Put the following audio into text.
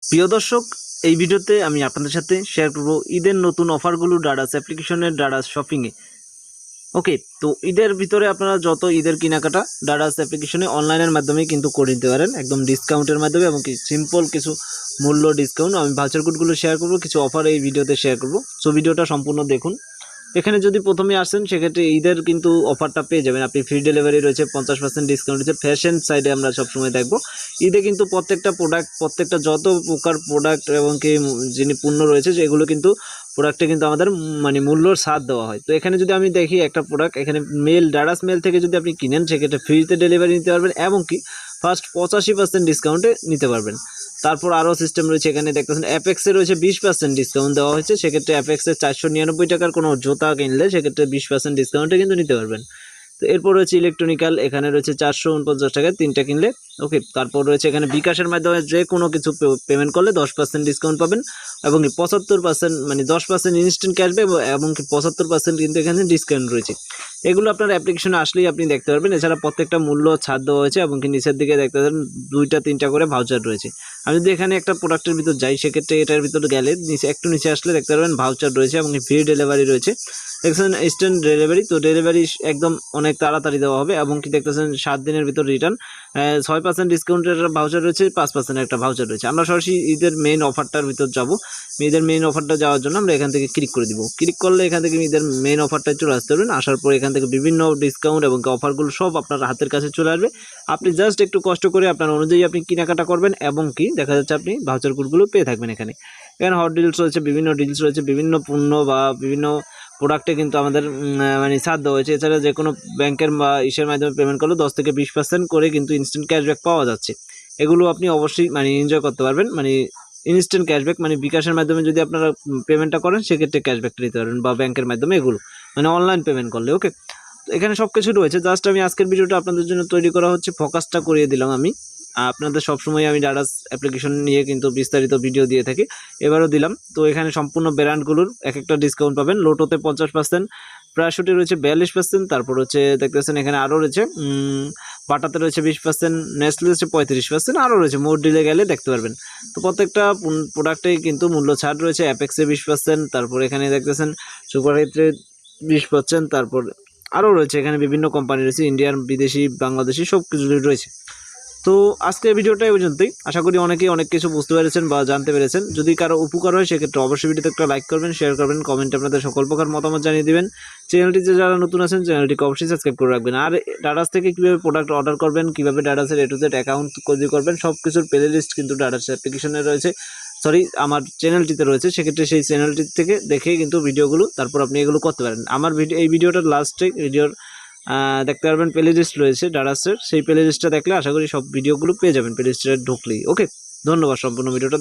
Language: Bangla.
প্রিয় দর্শক, এই ভিডিওতে আমি আপনাদের সাথে শেয়ার করব ঈদের নতুন অফারগুলো ডারাস অ্যাপ্লিকেশনের ডারাস শপিংয়ে। ওকে, তো ঈদের ভিতরে আপনারা যত ঈদের কেনাকাটা ডারাস অ্যাপ্লিকেশনে অনলাইনের মাধ্যমে কিন্তু করে নিতে পারেন একদম ডিসকাউন্টের মাধ্যমে, এবং কি সিম্পল কিছু মূল্য ডিসকাউন্ট। আমি ভাউচার কোডগুলো শেয়ার করব, কিছু অফার এই ভিডিওতে শেয়ার করব। সো ভিডিওটা সম্পূর্ণ দেখুন। এখানে যদি প্রথমে আসেন সেক্ষেত্রে ঈদের কিন্তু অফারটা পেয়ে যাবেন আপনি। ফ্রি ডেলিভারি রয়েছে, 50% ডিসকাউন্ট রয়েছে। ফ্যাশন সাইডে আমরা সবসময় দেখবো ঈদে কিন্তু প্রত্যেকটা প্রোডাক্ট, প্রত্যেকটা যত প্রকার প্রোডাক্ট এবং কি যিনি পণ্য রয়েছে সেগুলো কিন্তু প্রোডাক্টে কিন্তু আমাদের মূল্যর ছাড় দেওয়া হয়। তো এখানে যদি আমি দেখি একটা প্রোডাক্ট, এখানে ডারাস মেল থেকে যদি আপনি কিনেন সেক্ষেত্রে ফ্রিতে ডেলিভারি নিতে পারবেন, এবং কি ফার্স্ট 85% ডিসকাউন্টে নিতে পারবেন। তারপর আরও সিস্টেম রয়েছে, এখানে দেখতেছেন অ্যাপেক্সে রয়েছে 20% ডিসকাউন্ট দেওয়া হয়েছে। সেক্ষেত্রে অ্যাপেক্সের 499 টাকার কোনো জুতা কিনলে সেক্ষেত্রে 20% ডিসকাউন্টে কিন্তু নিতে পারবেন। তো এরপর রয়েছে ইলেকট্রনিক্যাল, এখানে রয়েছে 449 টাকায় 3টা কিনলে। ওকে, তারপর রয়েছে এখানে বিকাশের মাধ্যমে যে কোনো কিছু পেমেন্ট করলে 10% ডিসকাউন্ট পাবেন, এবং কি 75% 10% ইনস্ট্যান্ট ক্যাশব্যাক, এবং কি 75% কিন্তু এখানে ডিসকাউন্ট রয়েছে। এগুলো আপনার অ্যাপ্লিকেশনে আসলেই আপনি দেখতে পারবেন। এছাড়া প্রত্যেকটা মূল্য ছাড় দেওয়া হয়েছে, এবং কি নিচের দিকে দেখতে পাবেন 2-3টা করে ভাউচার রয়েছে। আমি যদি এখানে একটা প্রোডাক্টের ভিতর যাই সেক্ষেত্রে এটার ভিতরে গেলে একটু নিচে আসলে দেখতে পারবেন ভাউচার রয়েছে, এবং ফ্রি ডেলিভারি রয়েছে। দেখছেন ইনস্ট্যান্ট ডেলিভারি, তো ডেলিভারি একদম অনেক তাড়াতাড়ি দেওয়া হবে, এবং কি দেখতেছেন 7 দিনের ভিতর রিটার্ন। 6% ডিসকাউন্টের একটা ভাউচার রয়েছে, 5% একটা ভাউচার রয়েছে। আমরা সরাসরি ঈদের মেইন অফারটার ভিতর যাব। ঈদের মেইন অফারটা যাওয়ার জন্য আমরা এখান থেকে ক্লিক করে দিব। ক্লিক করলে এখান থেকে ঈদের মেইন অফারটা চলে আসতে পারবেন। আসার পর এখান থেকে বিভিন্ন ডিসকাউন্ট এবং অফারগুলো সব আপনার হাতের কাছে চলে আসবে। আপনি জাস্ট একটু কষ্ট করে আপনার অনুযায়ী আপনি কেনাকাটা করবেন, এবং কি দেখা যাচ্ছে আপনি ভাউচার কোডগুলো পেয়ে থাকবেন। এখানে হট ডিলস রয়েছে, বিভিন্ন ডিলস রয়েছে, বিভিন্ন পণ্য বা বিভিন্ন প্রোডাক্টে কিন্তু আমাদের ছাড় দেওয়া হয়েছে। এছাড়া যে কোনো ব্যাংকের বা ইসের মাধ্যমে পেমেন্ট করলে 10 থেকে 20% করে কিন্তু ইনস্ট্যান্ট ক্যাশব্যাক পাওয়া যাচ্ছে। এগুলো আপনি অবশ্যই এনজয় করতে পারবেন। ইনস্ট্যান্ট ক্যাশব্যাক বিকাশের মাধ্যমে যদি আপনারা পেমেন্টটা করেন সেক্ষেত্রে ক্যাশব্যাকটা নিতে পারবেন, বা ব্যাংকের মাধ্যমে এগুলো অনলাইন পেমেন্ট করলে। ওকে, তো এখানে সব কিছু রয়েছে। জাস্ট আমি আজকের ভিডিওটা আপনাদের জন্য তৈরি করা হচ্ছে, ফোকাসটা করিয়ে দিলাম আমি। আপনাদের সবসময় আমি ডারাস অ্যাপ্লিকেশন নিয়ে কিন্তু বিস্তারিত ভিডিও দিয়ে থাকি, এবারও দিলাম। তো এখানে সম্পূর্ণ ব্র্যান্ডগুলোর এক একটা ডিসকাউন্ট পাবেন। লোটোতে 50%, প্রায়শুটে রয়েছে 42%, তারপর হচ্ছে দেখতেছেন এখানে আরও রয়েছে বাটাতে রয়েছে 20%, নেসলে রয়েছে 35%, আরও রয়েছে। মোট ডিলে গেলে দেখতে পারবেন। তো প্রত্যেকটা প্রোডাক্টেই কিন্তু মূল্য ছাড় রয়েছে। অ্যাপেক্সে 20%, তারপর এখানে দেখতেছেন সুপার হিটে 20%, তারপর আরও রয়েছে এখানে বিভিন্ন কোম্পানি রয়েছে, ইন্ডিয়ান, বিদেশি, বাংলাদেশি সব কিছু রয়েছে। তো আজকের ভিডিওটা এই পর্যন্তই। আশা করি অনেকেই অনেক কিছু বুঝতে পেরেছেন বা জানতে পেরেছেন। যদি কারো উপকার হয় সেক্ষেত্রে অবশ্যই ভিডিওতে একটা লাইক করবেন, শেয়ার করবেন, কমেন্টে আপনাদের সকল প্রকার মতামত জানিয়ে দিবেন। চ্যানেলটিতে যারা নতুন আছেন চ্যানেলটিকে অবশ্যই সাবস্ক্রাইব করে রাখবেন। আর ডারাস থেকে কীভাবে প্রোডাক্ট অর্ডার করবেন, কীভাবে ডারাসের A to Z অ্যাকাউন্ট তৈরি করবেন, সব কিছুর প্লে লিস্ট কিন্তু ডারাস অ্যাপ্লিকেশনে রয়েছে, আমার চ্যানেলটিতে রয়েছে। সেক্ষেত্রে সেই চ্যানেলটি থেকে দেখে কিন্তু ভিডিওগুলো তারপর আপনি এগুলো করতে পারেন। আমার এই ভিডিওটার লাস্টে ভিডিওর দেখতে পারবেন প্লে লিস্ট রয়েছে ডারাসের। সেই প্লে লিস্টটা দেখলে আশা করি সব ভিডিওগুলো পেয়ে যাবেন প্লে লিস্টে ঢুকলেই। ওকে, ধন্যবাদ সম্পূর্ণ ভিডিওটা